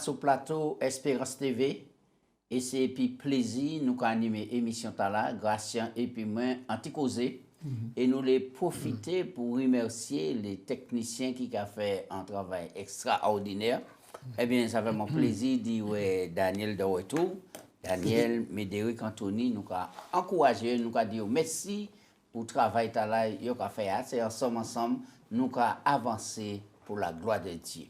sur le plateau Espérance TV et c'est puis plaisir nous animer émission là, Gratien et puis moi anti-causé et nous les profiter pour remercier les techniciens qui ont fait un travail extraordinaire. Eh bien, ça fait mon plaisir de dire ouais, Daniel de retour. Daniel, Médéric, Anthony, nous avons encouragé, nous avons dit merci pour le travail que vous avez fait. C'est ensemble, nous avons avancé pour la gloire de Dieu.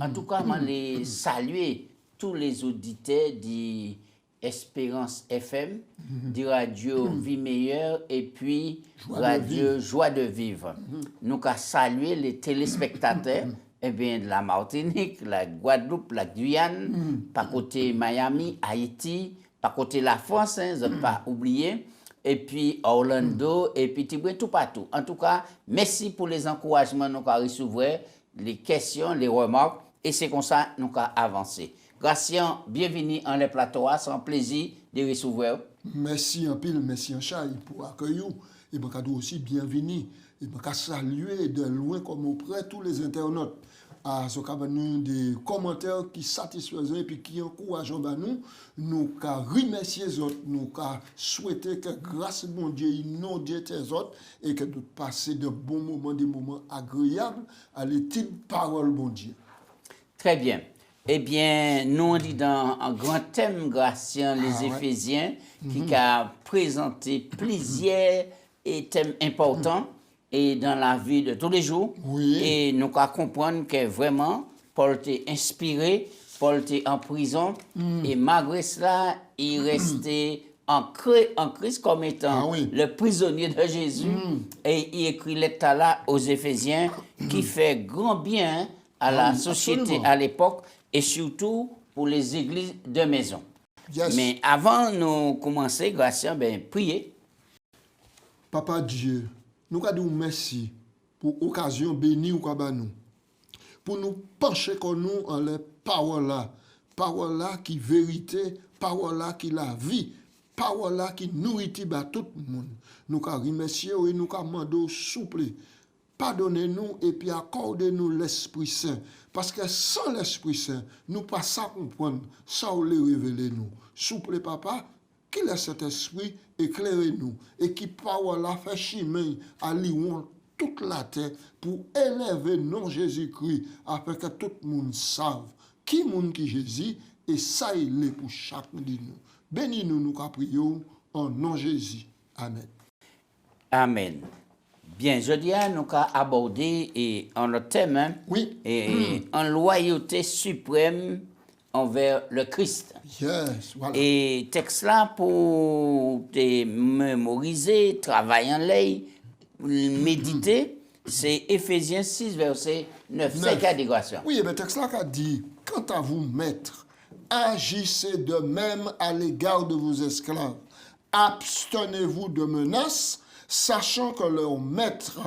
En tout cas, je les saluer tous les auditeurs de Espérance FM, de Radio Vie Meilleure et puis Radio Joie de Vivre. Nous avons salué les téléspectateurs. Eh bien, de la Martinique, la Guadeloupe, la Guyane, par côté Miami, Haïti, par côté la France, hein, je ne pas oublier, et puis Orlando, et puis tout partout. En tout cas, merci pour les encouragements nous avons reçus, les questions, les remarques, et c'est comme ça que nous avons avancé. Gratien, bienvenue en les plateaux, c'est un plaisir de recevoir. Merci un pile, merci un chat pour accueillir, et je aussi bienvenue. Et je saluer de loin comme auprès tous les internautes à ce nous des commentaires qui satisfaisent et puis qui encouragent nous remercier les autres, nous souhaiter que grâce à mon Dieu, inonde tes autres et que nous passer de bons moments, des moments agréables à l'étude parole mon Dieu. Très bien. Eh bien, nous on dit dans un grand thème Gratien, les Éphésiens, qui a présenté plusieurs thèmes importants. Et dans la vie de tous les jours. Oui. Et nous allons comprendre que vraiment, Paul était inspiré, Paul était en prison, et malgré cela, il restait ancré en Christ comme étant le prisonnier de Jésus. Et il écrit l'état là aux Éphésiens qui fait grand bien à la société absolument. à l'époque et surtout pour les églises de maison. Yes. Mais avant de commencer, Gratien, priez. Papa Dieu, nous avons merci pour l'occasion bénie ou nous. Pour nous pencher comme nous en les paroles là qui vérité, paroles là qui la vie, paroles là qui nourrit tout le monde. Nous avons remercié et nous avons demandé souple. Pardonnez-nous et puis accordez-nous l'Esprit Saint. Parce que sans l'Esprit Saint, nous ne pouvons pas comprendre, sans le révéler nous. Souple papa, qu'il laisse cet esprit éclairer nous et qui parole la fait chemin à l'Iwan toute la terre pour élever nom Jésus-Christ afin que tout le monde sache qui monde qui Jésus et ça il est pour chacun de nous. Bénis-nous nous prions en nom Jésus. Amen. Amen. Bien, je dis à nous qu'à aborder en le thème en loyauté suprême envers le Christ. Yes, voilà. Et texte là pour te mémoriser, travailler en l'air, méditer, c'est Éphésiens 6, verset 9. C'est la déclaration. Oui, mais texte là a dit, quant à vous, maîtres, agissez de même à l'égard de vos esclaves. Abstenez-vous de menaces, sachant que leur maître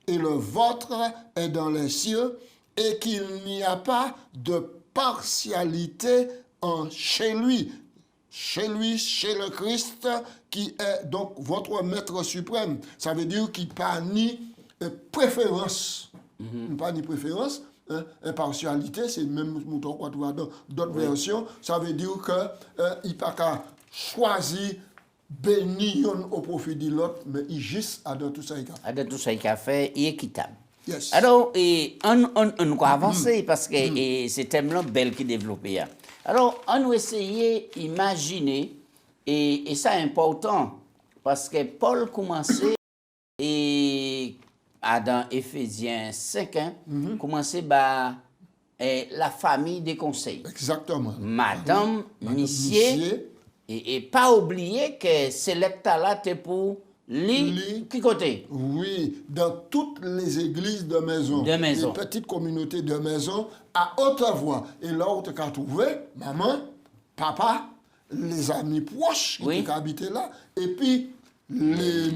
et le vôtre est dans les cieux et qu'il n'y a pas de partialité chez lui, chez le Christ, qui est donc votre maître suprême. Ça veut dire qu'il n'y a pas ni préférence, pas ni préférence, impartialité, c'est le même mouton qu'on trouve dans d'autres versions. Ça veut dire qu'il n'y a pas qu'à choisir béni au profit de l'autre, mais il juste à dans tout ça qu'il a fait. Dans tout ça qu'il a fait, il est équitable. Yes. Alors, on va avancer parce que c'est thème-là belle qui est développé. Alors, on va essayer d'imaginer, et ça est important, parce que Paul commençait, dans Éphésiens 5, commençait par la famille des conseils. Exactement. Madame, monsieur, et pas oublier que c'est l'état-là pour qui côté? Oui, dans toutes les églises de maison, les petites communautés de maison, à haute voix. Et là où tu as trouvé, maman, papa, les amis proches qui habitaient là, et puis les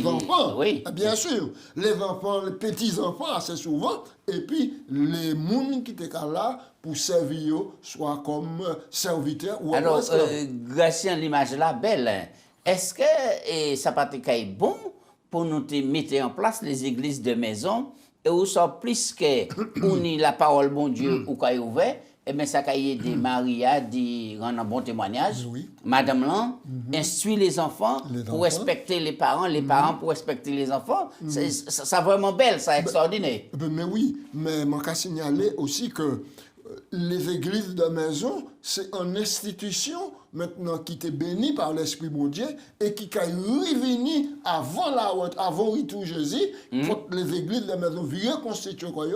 enfants, bien sûr, les enfants, les petits-enfants assez souvent, et puis les gens qui étaient là pour servir, soit comme serviteurs ou alors, grâce à l'image là, belle, est-ce que ça peut être bon pour nous mettre en place les églises de maison et où ça plus que on la parole bon Dieu ou quoi ouvert eh bien, ça a aidé Maria de rendre un bon témoignage. Oui. Madame Lan instruit les enfants Les pour enfants. respecter les parents pour respecter les enfants. Ça vraiment belle, ça extraordinaire. Mais oui, mais je vais signaler aussi que les églises de maison, c'est une institution maintenant qui est bénie par l'Esprit de Dieu et qui a revenu avant avant retour Jésus, pour les églises de maison viennent constituer quoi,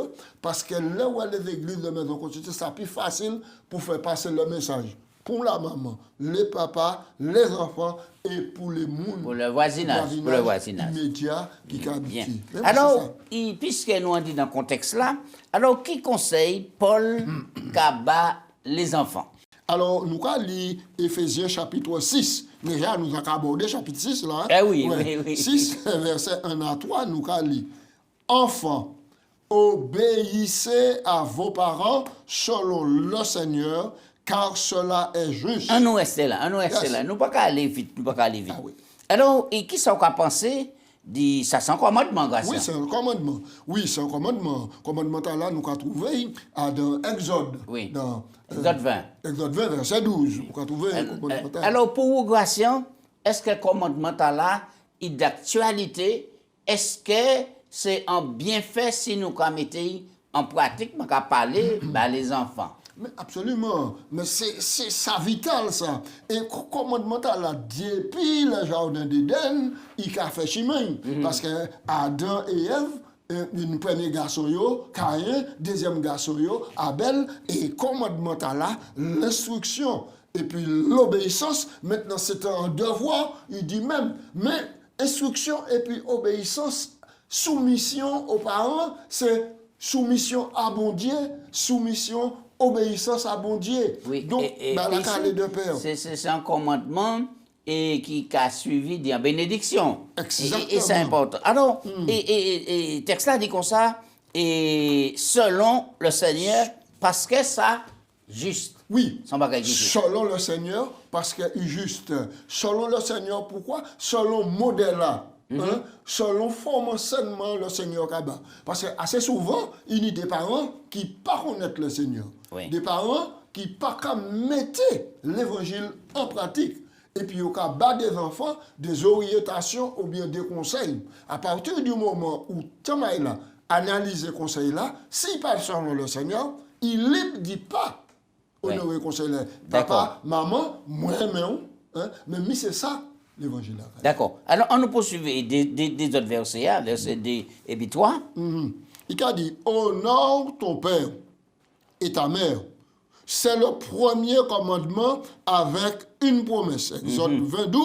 parce que là où les églises de maison constituent, c'est plus facile pour faire passer le message. Pour la maman, les papas, les enfants et pour les mouns. Pour le voisinage. Immédiat qui Bien. habitent. Alors, puisque nous on dit dans ce contexte-là, alors qui conseille Paul Kaba les enfants? Alors, nous allons lire Éphésiens chapitre 6. Déjà, nous avons abordé chapitre 6 là. Eh oui, oui. 6, verset 1 à 3, nous allons lire. Enfants, obéissez à vos parents selon le Seigneur, car cela est juste. On nous reste là. Nous ne pouvons pas aller vite. Ah oui. Alors, et qui sont qu'à penser? Ça c'est un commandement, grâce. Oui, c'est un commandement. Oui, c'est un commandement. Commandement là, nous avons trouvé dans Exode. Oui. Dans Exode 20. Exode 20, verset 12. Nous avons trouvé un commandement. Alors, pour vous, Gratien, est-ce que le commandement là est d'actualité? Est-ce que c'est un bienfait si nous mettons en pratique, nous parler les enfants? Mais absolument, mais c'est ça vital ça. Et commandement là, depuis le jardin d'Éden, il a fait chemin. Parce que Adam et Ève, une premier garçon yo, Caïn, deuxième garçon yo, Abel, et commandement là, l'instruction. Et puis l'obéissance, maintenant c'est un devoir, il dit même, mais instruction et puis obéissance, soumission aux parents, c'est soumission à bon Dieu, soumission obéissance à bon Dieu. Oui. Donc, la les deux pères. C'est un commandement et qui a suivi d'une bénédiction. Exactement. Et c'est important. Alors, et texte là dit comme ça, et selon le Seigneur, parce que ça, juste. Oui, Son bagage juste. selon le Seigneur, parce qu'il est juste. Selon le Seigneur, pourquoi? Selon modèle là. Selon forme seulement le Seigneur Kaba. Parce que assez souvent, il y a des parents qui ne connaissent pas le Seigneur. Oui. Des parents qui ne mettent pas l'évangile en pratique. Et puis, il y a des enfants, des orientations ou bien des conseils. À partir du moment où Tamaï là analyse les conseils là, s'il parle selon le Seigneur, il ne dit pas honorer conseil là. Papa, maman, moi-même, mais c'est ça. L'évangile. D'accord. Alors, on nous poursuit des autres versets, verset 2 et puis 3. Il a dit, honore ton père et ta mère. C'est le premier commandement avec une promesse. Exode 22,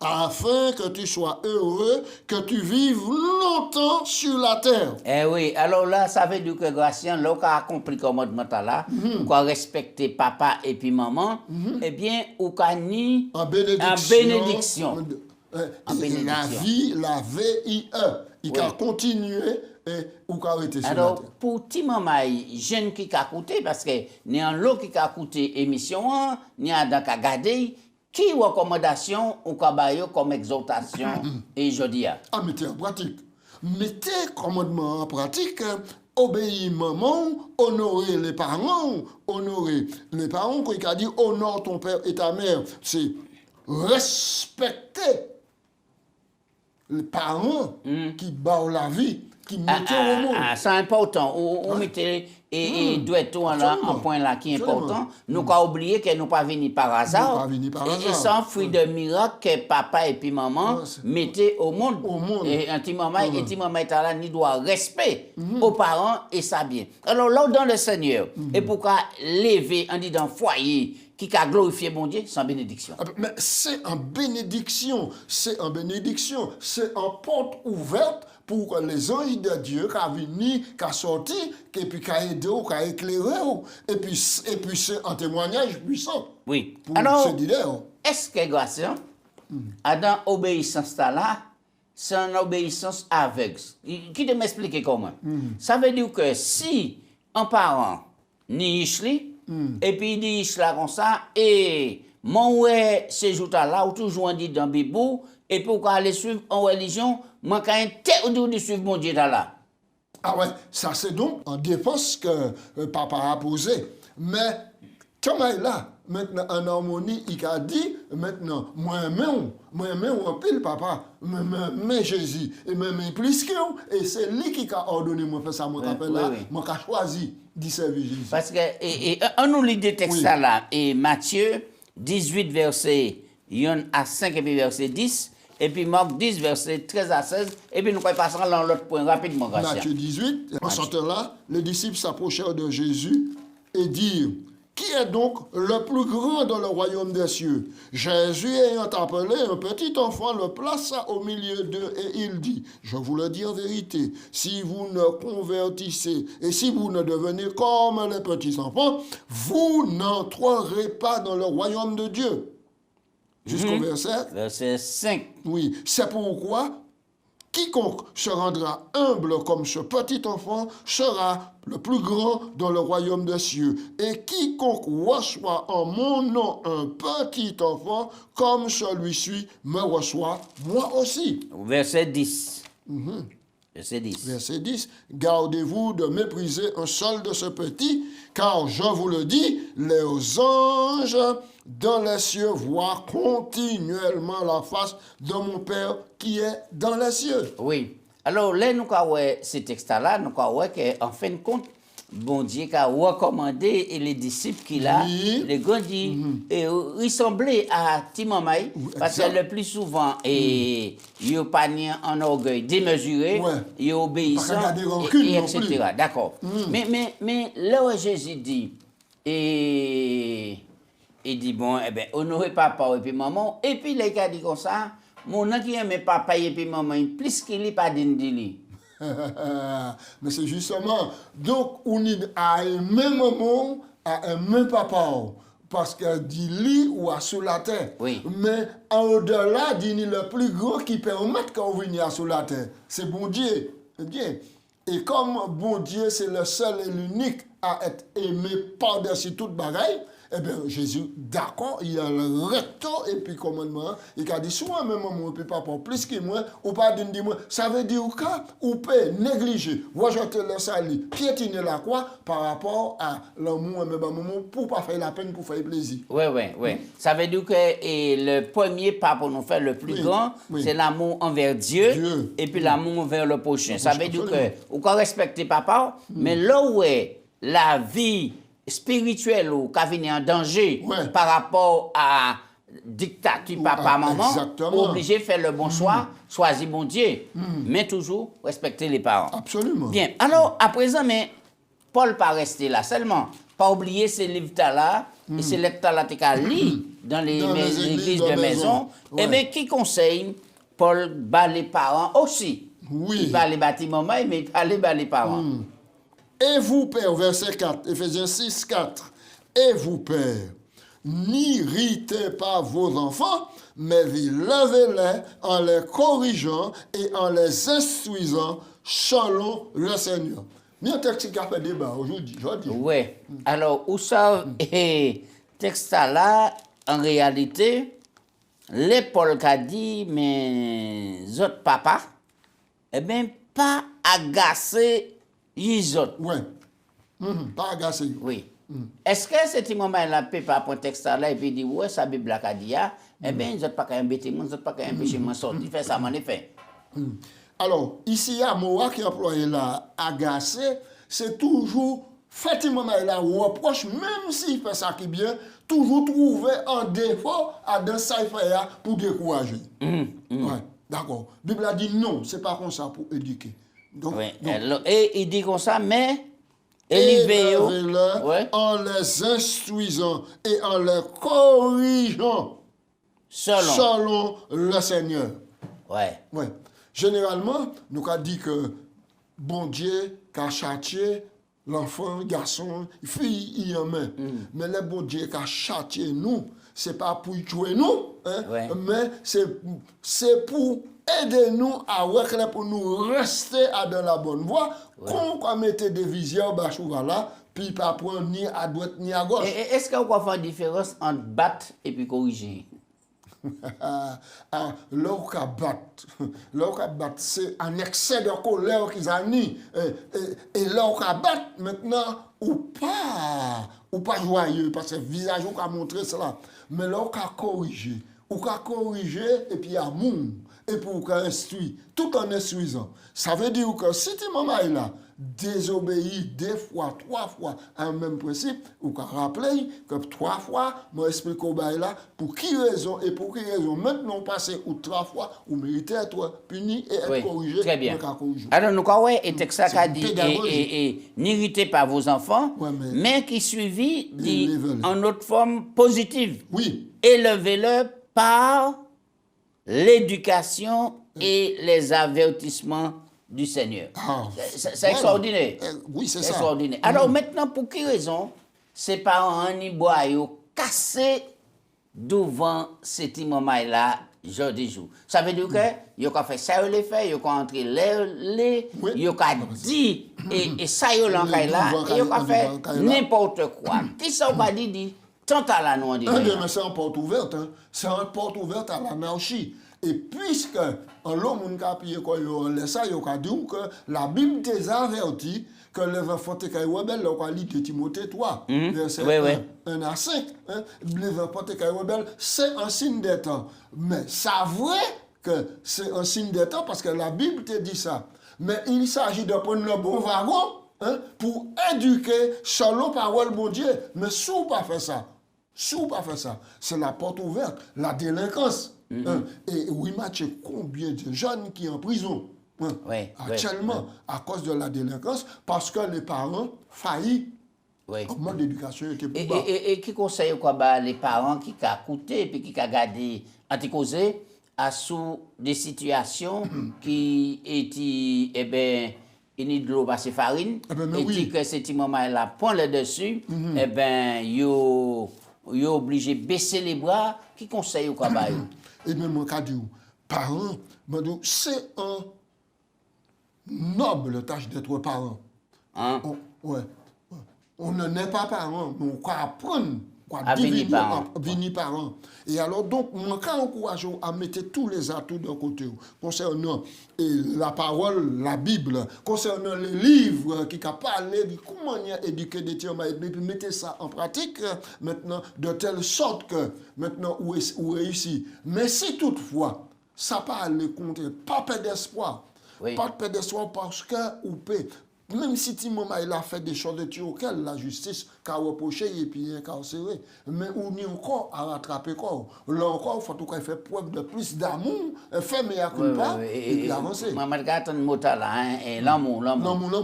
afin que tu sois heureux, que tu vives longtemps sur la terre. Eh oui, alors là, ça veut dire que Gratien, là, on a accompli le commandement là, on a respecté papa et puis maman, eh bien, on a ni en bénédiction. La VIE. Il a continué et ou a arrêté sur alors, la terre. pour ti maman, jeune qui a coûté, parce que ni un lot qui a coûté émission, ni un dans qui gardé, qui recommandation ou kabayo comme exhortation et je dis Ah, mettez en pratique. Mettez commandement en pratique. Obéir maman, honorer les parents, quand il a dit honore ton père et ta mère, c'est respecter les parents qui battent la vie, qui mettent au monde. C'est important. On mettait et doit être un point là qui est important. Nous avons oublié que nous pas venus par hasard. Et sans fruit de miracle que papa et puis maman mettaient au monde. Et un petit maman est là, ni doit respect aux parents et ça bien. Alors là dans le Seigneur, et pourquoi lever on dit dans foyer qui a glorifié mon Dieu sans bénédiction. Mais c'est en bénédiction, c'est en porte ouverte pour les anges de Dieu qui ont venu, qui ont sorti, et puis qui ont aidé, qui ont éclairé, et puis c'est un témoignage puissant. Oui. Pour alors, ce leader. Est-ce que Gratien, dans l'obéissance là, c'est une obéissance aveugle? Qui te m'explique comment? Ça veut dire que si un parent ni Ishli, et puis il dit Ishla comme ça, et mon ouais, ces jours-là, ou toujours dit dans la Bible, et pour aller suivre en religion, moi, quand interdit de suivre mon Dieu là. Ah ouais, ça c'est donc en défense que papa a posé. Mais, Thomas est là. Maintenant, en harmonie, il a dit, maintenant, moi-même en pile, papa, mais Jésus, et même plus que vous, et c'est lui qui a ordonné moi faire ça, moi, moi, qui a choisi d'y servir Jésus. Parce que, on nous lit des textes là, et Matthieu 18, verset 1 à 5, et puis verset 10, et puis Marc 10, verset 13 à 16, et puis nous passons dans l'autre point rapidement. Matthieu 18, en ce temps-là, les disciples s'approchèrent de Jésus et dirent, qui est donc le plus grand dans le royaume des cieux? Jésus ayant appelé un petit enfant, le plaça au milieu d'eux et il dit, je vous le dis en vérité, si vous ne convertissez et si vous ne devenez comme les petits enfants, vous n'entrerez pas dans le royaume de Dieu. Jusqu'au verset 5. Oui, c'est pourquoi quiconque se rendra humble comme ce petit enfant sera le plus grand dans le royaume des cieux. Et quiconque reçoit en mon nom un petit enfant comme celui-ci me reçoit moi aussi. Verset 10. Verset 10. Verset 10. Gardez-vous de mépriser un seul de ce petit, car je vous le dis, les anges dans les cieux voient continuellement la face de mon Père qui est dans les cieux. Oui. Alors, là, nous avons ces textes-là, nous avons qu'en fin de compte, bon Dieu a recommandé et les disciples qu'il a, les grands et ressembler à Timomai, parce que le plus souvent, il n'y a pas en orgueil démesuré, il est obéissant, et etc. D'accord. Mais là où Jésus dit, il dit, bon, eh bien, honorez papa et puis maman, et puis les gars dit comme ça, mon nom qui aime papa et puis maman, plus qu'il n'est pas d'indili. Mais c'est justement, donc on est à un même moment, à un même papa, parce qu'il dit lui ou à sous la terre. Oui. Mais au-delà, il dit le plus gros qui permet qu'on vienne à sous la terre. C'est bon Dieu. Bien. Et comme bon Dieu, c'est le seul et l'unique à être aimé par-dessus toute bagaille, eh bien, Jésus, d'accord, il y a le recto et puis commandement. Il a dit, soit même moi, et puis papa, plus que moi, ou pas d'une dis-moi. Ça veut dire qu'on peut négliger, rejeter le salut, piétiner la croix par rapport à l'amour, pour ne pas faire la peine, pour faire plaisir. Oui. Ça veut dire que le premier pas pour nous faire le plus grand, c'est l'amour envers Dieu, et puis l'amour envers le prochain. Ça veut dire que, on peut respecter papa, mais là où est la vie spirituel ou qui vient en danger par rapport à dictature papa maman, obligé de faire le bon choix, choisir bon Dieu, mais toujours respecter les parents. Absolument. Bien. Alors à présent, mais Paul pas resté là seulement, pas oublier ces livres là et ces lettres là qu'à lire dans les églises de maison. Et bien qui conseille Paul bat les parents aussi. Oui. Il bat les bâtiments mais il bat les parents. Et vous, Père, verset 4, Éphésiens 6, 4. Et vous, Père, n'irritez pas vos enfants, mais levez-les en les corrigeant et en les instruisant selon le Seigneur. Il y a un texte qui a fait débat aujourd'hui. Oui. Alors, où ça, texte là, en réalité, les Paul qui a dit, mais autres papa, eh bien, pas agacé les autres. Oui. Pas agacé. Oui. Est-ce que cet moment-là peut pas prendre texte là et puis dire, ouais, ça Bible a dit, eh bien, ils n'ont pas qu'à embêter, ils n'ont pas qu'à empêcher de sortir, faire ça, en effet. Alors, ici, il y a Moa qui employé là, agacé, c'est toujours, effectivement, il a reproche, même s'il fait ça qui est bien, toujours trouver un défaut à dans ça pour décourager. Ouais, d'accord. La Bible a dit non, c'est pas comme ça pour éduquer. Donc, et il dit comme ça, mais élevez-le en les instruisant et en les corrigeant selon le Seigneur. Ouais. Généralement, nous avons dit que bon Dieu a châtié l'enfant, garçon, fille, il y en a. Mais le bon Dieu qui a châtié nous, ce n'est pas pour tuer nous, mais c'est pour aider nous à reculer, pour nous rester dans la bonne voie. Qu'on mette des visions, là, puis pas prendre ni à droite ni à gauche. Est-ce qu'on peut faire une différence entre battre et puis corriger? L'or qui bat, c'est un excès de colère qu'ils ont mis. Et l'or qui bat, maintenant, ou pas ou pas joyeux, parce que le visage, ou ka montrer cela. Mais là, ou ka corriger. Ou ka corriger, et puis amour. Et puis ou ka instruire, tout en instruisant. Ça veut dire que si tu maman est là, désobéit 2 fois, 3 fois à un même principe, ou ka rappeler que 3 fois, moi explique au bail là, pour qui raison et pour qui raison. Maintenant, passer ou 3 fois, ou méritez être puni et être corrigé. Très bien. Alors, nous avons et texte a dit, et n'irritez pas vos enfants, mais qui suivi dit en autre forme positive. Oui. Élevez-le par l'éducation et les avertissements du Seigneur. C'est extraordinaire. Oui, c'est ça. Extraordinaire. Alors maintenant, pour quelle raison ces parents ni bois cassé devant cet imam-là jour du jour? Ça veut dire que ils ont fait ça, ils ont fait, ils ont entré les, ils ont dit et ça ils ont fait là, ils ont fait n'importe quoi. Qui ça va dire tant à la noix. Mais c'est une porte ouverte, hein. C'est une porte ouverte à l'anarchie. Et puisque en l'homme qui a payé quoi, il a ça, il a dit que la Bible t'es averti que les enfants qui sont rebelles, on lit de Timothée 3, verset 1 à 5. Les enfants qui sont rebelles, c'est un signe des temps. Mais c'est vrai que c'est un signe des temps parce que la Bible te dit ça. Mais il s'agit de prendre le bon wagon pour éduquer selon parole de mon Dieu. Mais si vous pas fait ça, c'est la porte ouverte, la délinquance. Et oui, Mathieu, combien de jeunes qui sont en prison actuellement à cause de la délinquance parce que les parents faillissent. En mode d'éducation était plus bas. Et qui conseille quoi les parents qui ont coûté et puis qui ont gardé anticausé à sous des situations qui étaient il y a de l'eau passée farine et dit que cet moment là prend le dessus yo obligé de baisser les bras qui conseille quoi et même en cas de parents, c'est un noble tâche d'être parent. On ne n'est pas parent, mais on peut apprendre à devenir parent. Et alors, donc, on encourage à mettre tous les atouts d'un côté, concernant la parole, la Bible, concernant les livres qui parlent de comment éduquer des tiers, et puis mettez ça en pratique maintenant, de telle sorte que maintenant, où réussit. Mais si toutefois, ça parle contre, pas perdre d'espoir. Pas de perdre d'espoir parce que, ou peut. Même si Timoma il a fait des choses de tuer auxquelles la justice a reproché et puis incarcéré, mais on y encore à rattraper quoi. Là encore, il faut tout faire preuve de plus d'amour, faire meilleur culpa et puis avancer. Maman regarde un mot là, l'amour.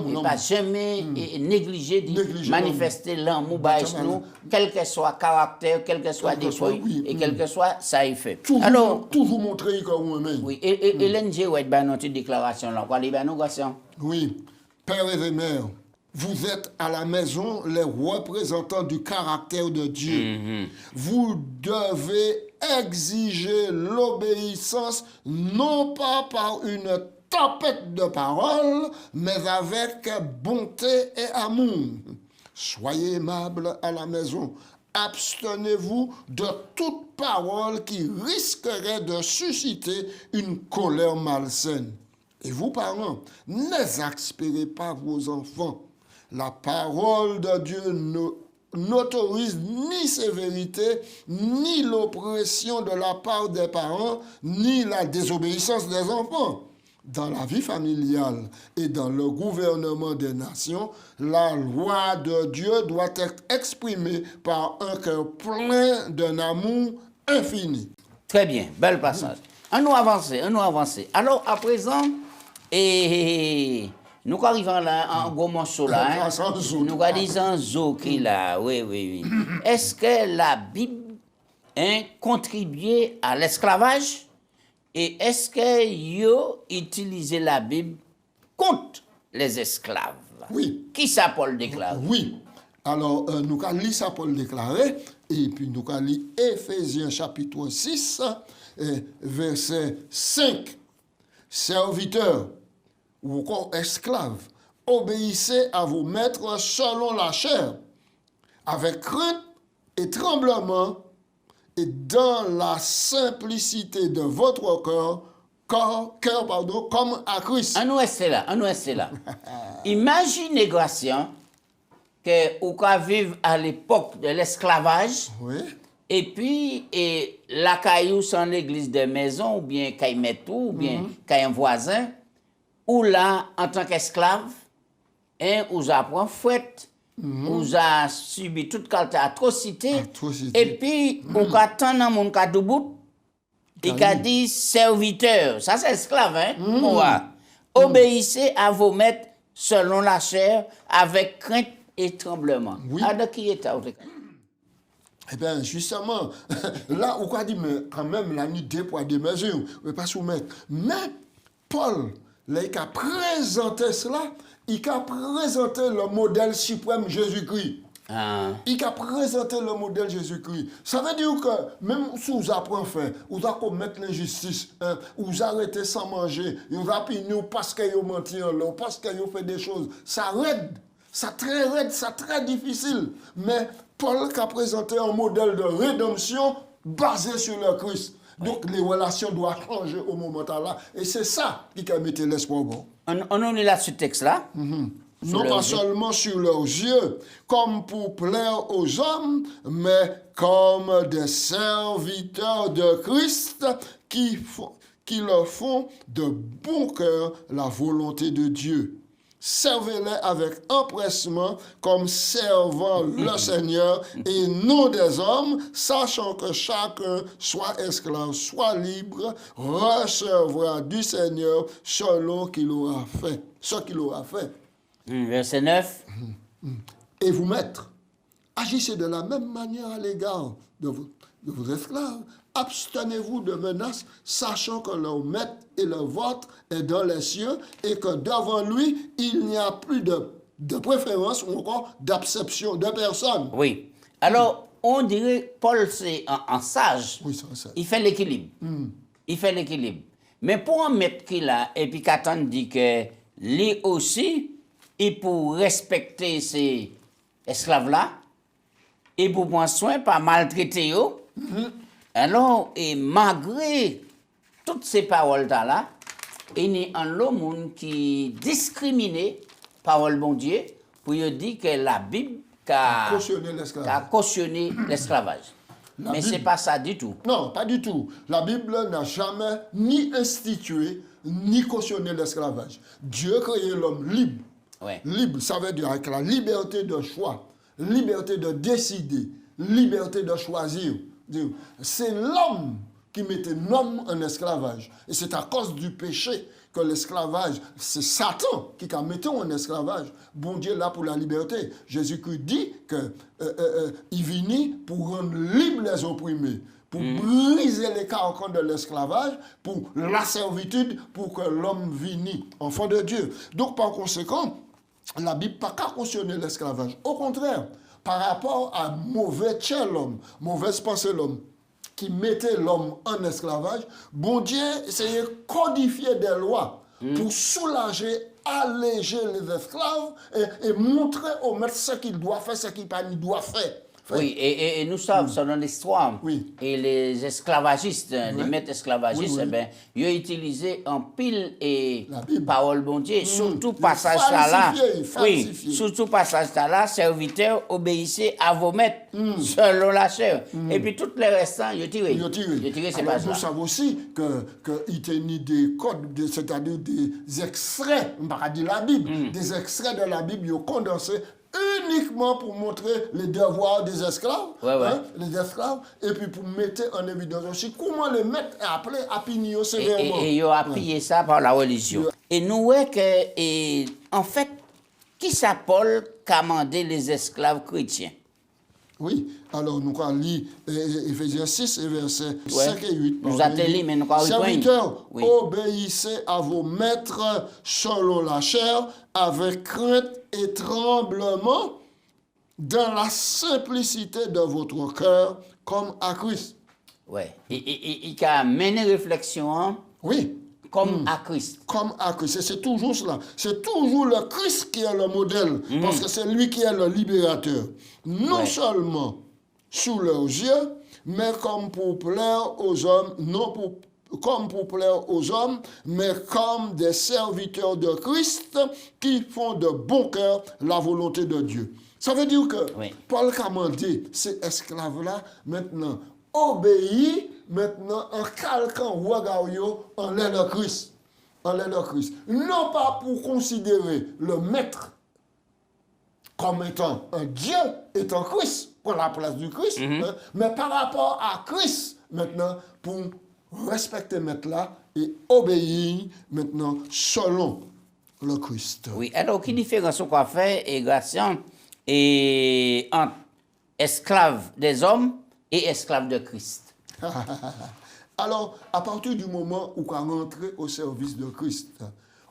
Il pas jamais négliger de manifester l'amour nous, quel que soit le caractère, quel que soit défaut et quel que soit ça il fait. Alors toujours montrer qu'on aime. Oui, et l'NG ouais ben notre déclaration là, quoi les négociations. Oui. Pères et mères, vous êtes à la maison les représentants du caractère de Dieu. Vous devez exiger l'obéissance non pas par une tempête de paroles, mais avec bonté et amour. Soyez aimables à la maison. Abstenez-vous de toute parole qui risquerait de susciter une colère malsaine. Et vous, parents, n'exaspérez pas vos enfants. La parole de Dieu n'autorise ni sévérité, ni l'oppression de la part des parents, ni la désobéissance des enfants. Dans la vie familiale et dans le gouvernement des nations, la loi de Dieu doit être exprimée par un cœur plein d'un amour infini. Très bien, bel passage. On nous avancer. Alors, à présent, et nous arrivons là en gros morceau là, nous disons zo qui là, oui. Est-ce que la Bible contribué à l'esclavage et est-ce que yo utilisé la Bible contre les esclaves? Oui. Qui ça Paul déclare? Oui. Alors nous allons lire ça Paul déclaré et puis nous allons lire Éphésiens chapitre 6 verset 5. Serviteurs ou encore esclaves, obéissez à vos maîtres selon la chair, avec crainte et tremblement, et dans la simplicité de votre cœur, comme à Christ. On nous reste là. Imaginez, Gracien, que ou ka vivre à l'époque de l'esclavage. Oui. Et puis, la caillou sans l'église de maison, ou bien caillemetou, ou bien un voisin, ou là, en tant qu'esclave, ou apprend fouette, ou a subi toute qualité atrocité, et puis, ou attend dans mon cadoubout, il a dit serviteur, ça c'est esclave, hein? Obéissez à vos maîtres selon la chair, avec crainte et tremblement. Oui. Ah, de qui est Eh bien, justement, là, on a dit, mais quand même, la nuit, deux poids, deux mesures, on ne pas soumettre. Mais Paul, là, il a présenté cela, il a présenté le modèle suprême Jésus-Christ. Ah. Il a présenté le modèle Jésus-Christ. Ça veut dire que même si vous apprenez faire, vous allez commettre l'injustice, vous arrêtez sans manger, vous appuyez nous parce que vous mentez en l'eau, parce que vous faites des choses, ça raide. Ça très difficile. Mais Paul a présenté un modèle de rédemption basé sur le Christ. Donc les relations doivent changer au moment là. Et c'est ça qui a mis l'espoir bon. On est là sur ce texte-là. Non pas seulement sur leurs yeux, comme pour plaire aux hommes, mais comme des serviteurs de Christ qui leur font de bon cœur la volonté de Dieu. Servez-les avec empressement comme servant le Seigneur et non des hommes, sachant que chacun, soit esclave, soit libre, recevra du Seigneur selon qu'il aura fait, ce qu'il aura fait. Verset 9. Et vous, maîtres, agissez de la même manière à l'égard de vos esclaves. Abstenez-vous de menaces, sachant que leur maître et le vôtre est dans les cieux et que devant lui, il n'y a plus de préférence ou encore d'acception de personne. Oui. Alors, on dirait Paul, c'est un sage. Oui, c'est ça. Il fait l'équilibre. Il fait l'équilibre. Mais pour un maître qu'il a, et puis qu'attend dit que lui aussi, il pour respecter ces esclaves-là, et pour prendre soin, pas maltraiter eux. Alors, et malgré toutes ces paroles-là, il y a un homme qui discrimine parole bon Dieu pour dire que la Bible a cautionné l'esclavage. Mais ce n'est pas ça du tout. Non, pas du tout. La Bible n'a jamais ni institué, ni cautionné l'esclavage. Dieu a créé l'homme libre. Ouais. Libre, ça veut dire avec la liberté de choix, liberté de décider, liberté de choisir. C'est l'homme qui mettait l'homme en esclavage. Et c'est à cause du péché que l'esclavage, c'est Satan qui a mis en esclavage. Bon Dieu là pour la liberté. Jésus-Christ dit qu'il vient pour rendre libres les opprimés, pour briser les carcans de l'esclavage, pour la servitude, pour que l'homme vienne enfant de Dieu. Donc par conséquent, la Bible n'a pas cautionné l'esclavage. Au contraire, par rapport à mauvais tchè l'homme, mauvaise pensée l'homme, qui mettait l'homme en esclavage, bon Dieu essayait de codifier des lois pour soulager, alléger les esclaves et montrer aux maîtres ce qu'ils doivent faire, ce qu'ils ne doivent faire. Oui, et nous savons, selon l'histoire, et les esclavagistes, les maîtres esclavagistes, ils ont utilisé en pile et parole bon Dieu, surtout passage là. Oui, surtout passage là, serviteurs, obéissez à vos maîtres, selon la chair. Et puis tous les restants, ils ont tiré. Ils ont tiré ces pages-là. Nous savons aussi qu'il tenait des codes, c'est-à-dire des extraits, on ne va pas dire la Bible, des extraits de la Bible, ils ont condensé uniquement pour montrer les devoirs des esclaves, les esclaves, et puis pour mettre en évidence aussi comment les maîtres est appelé à punir sévèrement. Et ils ont appuyé ça par la religion. Et nous voyons que, en fait, qui ça Paul commandait les esclaves chrétiens? Oui, alors nous allons lire Éphésiens 6 et versets 5 et 8. Nous avons lu, mais nous allons serviteurs, obéissez à vos maîtres selon la chair, avec crainte et tremblement, dans la simplicité de votre cœur, comme à Christ. Oui, il a mené réflexion. Oui. Comme à Christ. Comme à Christ. Et c'est toujours cela. C'est toujours le Christ qui est le modèle. Parce que c'est lui qui est le libérateur. Non seulement sous leurs yeux, mais comme pour plaire aux hommes, comme pour plaire aux hommes, mais comme des serviteurs de Christ qui font de bon cœur la volonté de Dieu. Ça veut dire que Oui. Paul a demandé ces esclaves-là, maintenant, obéis, maintenant, en calquant regard en l'air de Christ. En l'air de Christ. Non pas pour considérer le maître comme étant un Dieu, étant Christ, pour la place du Christ, hein, mais par rapport à Christ, maintenant, pour respecter maître là et obéir, maintenant, selon le Christ. Oui, alors, quelle différence qu'on fait, et Gratien, et entre esclaves des hommes et esclaves de Christ? Alors, à partir du moment où on rentre au service de Christ,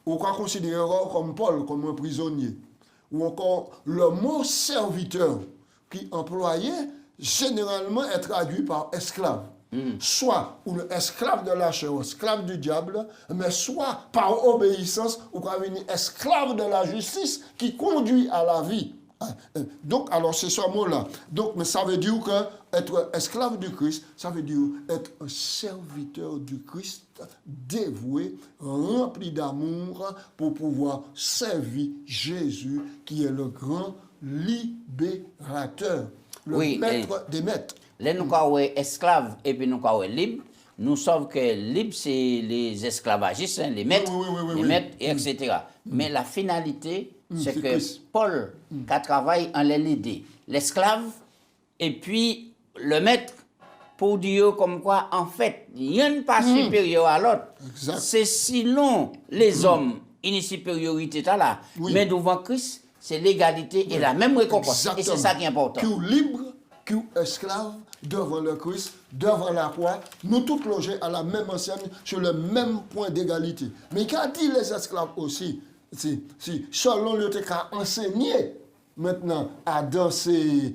ou qu'on considérera comme Paul, comme un prisonnier, ou encore le mot serviteur qui employé généralement est traduit par esclave. Soit ou le esclave de la chair, esclave du diable, mais soit par obéissance ou par une esclave de la justice qui conduit à la vie. Donc, alors c'est ce mot-là. Donc, mais ça veut dire que être esclave du Christ, ça veut dire être un serviteur du Christ, dévoué, rempli d'amour pour pouvoir servir Jésus, qui est le grand libérateur, le Oui, maître des maîtres. Là, nous avons esclaves et puis nous avons libres. Nous savons que libre, c'est les esclavagistes, hein, les maîtres, Oui. maîtres, etc. Mais la finalité, c'est c'est que Christ. Paul, qui travaille en l'aider, l'esclave, et puis le maître, pour dire comme quoi, en fait, il n'y a pas supérieur à l'autre. Exact. C'est sinon les hommes, une supériorité là. Oui. Mais devant Christ, c'est l'égalité et la même récompense. Et c'est ça qui est important. Qui est libre, qui est esclave, devant le Christ, devant la croix, nous tous logés à la même enseigne, sur le même point d'égalité. Mais qu'a dit les esclaves aussi, si selon le texte a enseigné maintenant dans ces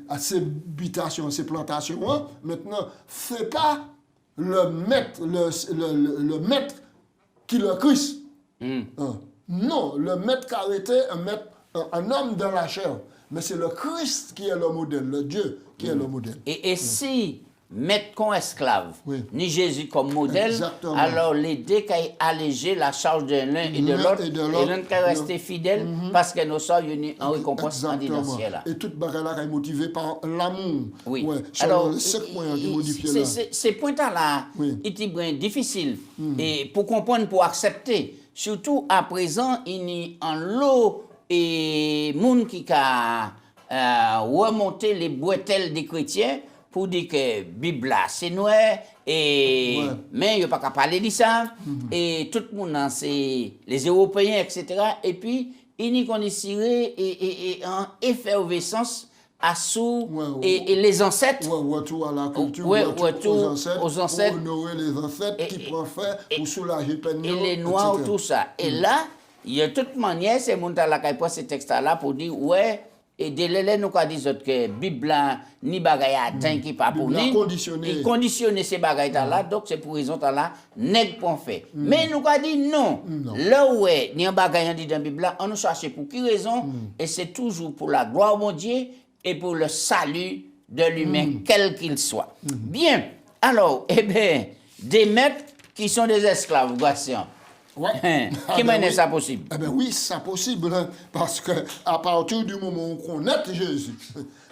habitations, ces plantations, hein, maintenant, c'est pas le maître, le maître qui le Christ. Hein. Non, le maître qui a arrêté un homme dans la chair. Mais c'est le Christ qui est le modèle, le Dieu qui est le modèle. Et si mettre comme esclave, Oui. ni Jésus comme modèle, Exactement. alors l'aider qu'à alléger la charge de l'un et de l'autre, et l'un qu'à rester fidèle, parce que nous sommes unis en récompense en dans le ciel. Et toute bagarre là est motivée par l'amour. Oui. Ouais. Alors, Alors, c'est point qui modifie là. ces points-là, Oui. il est bien difficile et pour comprendre, pour accepter. Surtout à présent, il y a un lot et monde qui a remonté les bretelles des chrétiens pour dire que la Bible là, c'est noir et Ouais. mais il n'y a pas qu'à parler de ça et tout le monde c'est les Européens, etc. Et puis il y a qu'on est tiré et en effervescence à sous et les ancêtres. Ouais, retour à la culture, Ouais, retour aux ancêtres. pour honorer les ancêtres qui prennent fait pour soulager peine. Et les noirs, tout ça. Et là, il y a de toute manière, ces gens-là qui prennent ces textes-là pour dire, ouais, et dès les nous qui disent que la Bible, là, ni bagaille atteint qui pas pour Bible a nous, conditionné. et conditionner ces bagailles-là, donc c'est pour raison là, n'est pas fait. Mais nous qui dit non. Là où il y a un bagaille dit dans la Bible, là, on nous cherche pour qui raison, et c'est toujours pour la gloire de Dieu et pour le salut de l'humain, quel qu'il soit. Bien, alors, eh bien, des maîtres qui sont des esclaves, Gratien. Ouais. Qui mène oui. ça possible? Eh bien oui, c'est possible, hein, parce que à partir du moment où on connaît Jésus,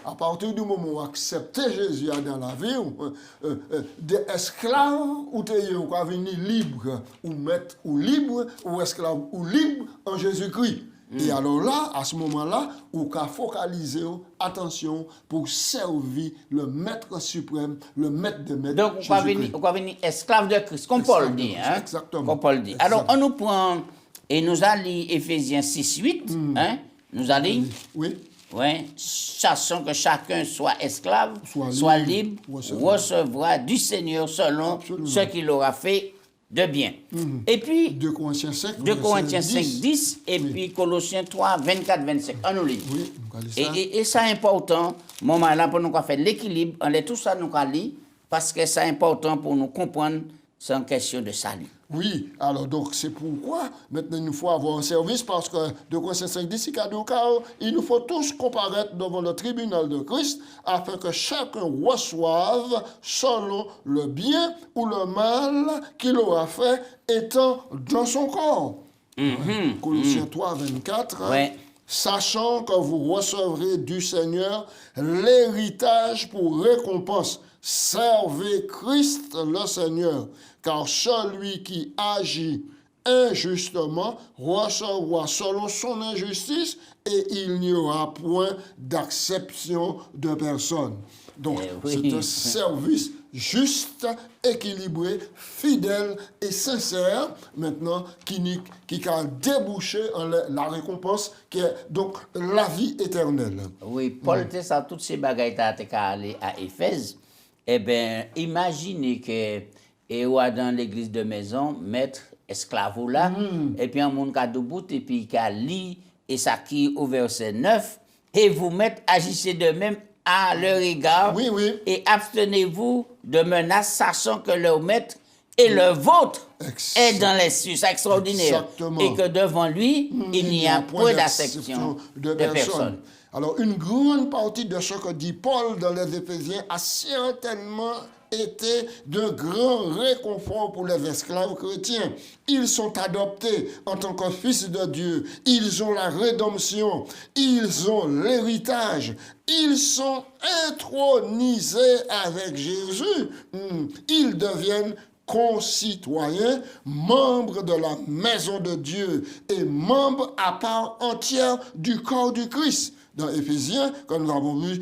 à partir du moment où on accepte Jésus dans la vie, des esclaves ou t'es venir libre, ou maître ou libre, ou esclave ou libre en Jésus-Christ. Et alors là, à ce moment-là, on peut focaliser, attention, pour servir le maître suprême, le maître des maîtres. Donc, on va venir esclave de Christ, comme Paul dit. Hein? Exactement. Comme Paul dit. Alors, on nous prend, et nous allons lire Éphésiens 6:8. Hein? Nous allons, Oui. ouais, sachant que chacun soit esclave, Soit soit libre, libre, recevra du Seigneur selon Absolument. ce qu'il aura fait de bien. Et puis, 2 Corinthiens 5, 2 Corinthiens 5, 10. 10, et puis Colossiens 3, 24, 25. On nous lit. Oui, on va lire ça. Et ça est important, moment là, pour nous faire l'équilibre, on est tout ça nous lire, parce que c'est important pour nous comprendre, c'est une question de salut. Oui, alors donc c'est pourquoi maintenant il nous faut avoir un service parce que 2 Corinthiens 5, 10, il nous faut tous comparaître devant le tribunal de Christ afin que chacun reçoive selon le bien ou le mal qu'il aura fait étant dans son corps. Colossiens 3, 24. Ouais. sachant que vous recevrez du Seigneur l'héritage pour récompense. Servez Christ le Seigneur, car celui qui agit injustement recevra selon son injustice et il n'y aura point d'acception de personne. Donc, c'est un service juste, équilibré, fidèle et sincère, maintenant, qui a débouché en la récompense, qui est donc la vie éternelle. Oui, Paul te ça, toutes ces bagailles qui aller à Éphèse, eh bien, imaginez que, et dans l'église de maison, maître, esclave là, et puis un monde qui a debout, et puis qui a lit, et ça qui au verset 9, et vous mettez, agissez de même à leur égard, et abstenez-vous de menaces, sachant que leur maître et le vôtre est dans les cieux. C'est extraordinaire. Exactement. Et que devant lui, il n'y a point d'acception de personne. Alors, une grande partie de ce que dit Paul dans les Éphésiens a certainement été de grand réconfort pour les esclaves chrétiens. Ils sont adoptés en tant que fils de Dieu. Ils ont la rédemption. Ils ont l'héritage. Ils sont intronisés avec Jésus. Ils deviennent concitoyens, membres de la maison de Dieu et membres à part entière du corps du Christ. Dans Éphésiens, comme nous avons vu,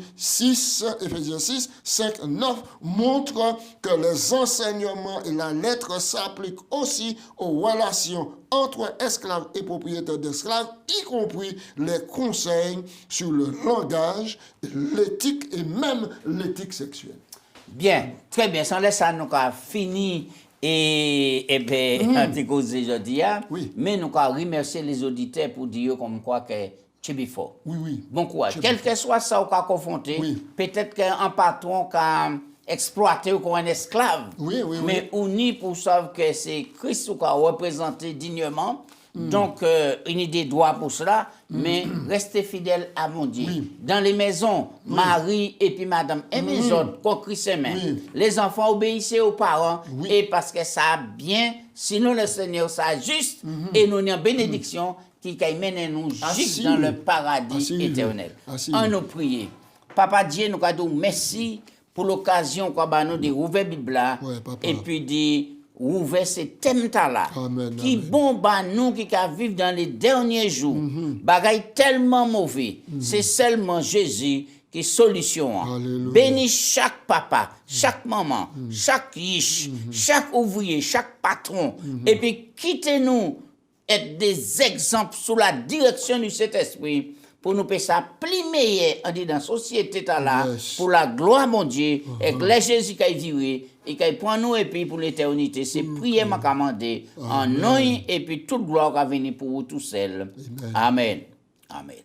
Éphésiens 6, 5, 9, montre que les enseignements et la lettre s'appliquent aussi aux relations entre esclaves et propriétaires d'esclaves, y compris les conseils sur le langage, l'éthique et même l'éthique sexuelle. Bien, très bien. Sans laisser ça, nous avons fini et bien, anticausé aujourd'hui. Oui. Mais nous avons remercié les auditeurs pour dire comme quoi que tu es fort. Oui. Bon courage. Quel que soit ça qu'on a confronté, peut-être qu'un patron qui a exploité ou comme un esclave, mais uni pour savoir que c'est Christ qui a représenté dignement. Donc, une idée droit pour cela, mais restez fidèles à mon Dieu. Dans les maisons, Marie et puis Madame, et mes autres, qu'on Christ aime. Les enfants obéissez aux parents, et parce que ça a bien, sinon le Seigneur ça juste, et nous avons bénédiction qui mène nous juste dans le paradis éternel. En nous prier. Papa Dieu, nous avons dit merci pour l'occasion qu'on nous de rouvrir la Bible et puis de ouvrir ces thèmes-là, qui bon nous qui vivent dans les derniers jours. Bagaille tellement mauvais, c'est seulement Jésus qui est solution. Bénis chaque papa, chaque maman, chaque riche, chaque ouvrier, chaque patron, et puis quittez-nous être des exemples sous la direction du Saint-Esprit pour nous faire ça plus meilleur dans la société là, pour la gloire mon Dieu, et que les Jésus qui a viré et qui prend nous et puis pour l'éternité. C'est prier m'a commandé en nom et puis toute gloire va venir pour vous tout seul. Amen. Amen.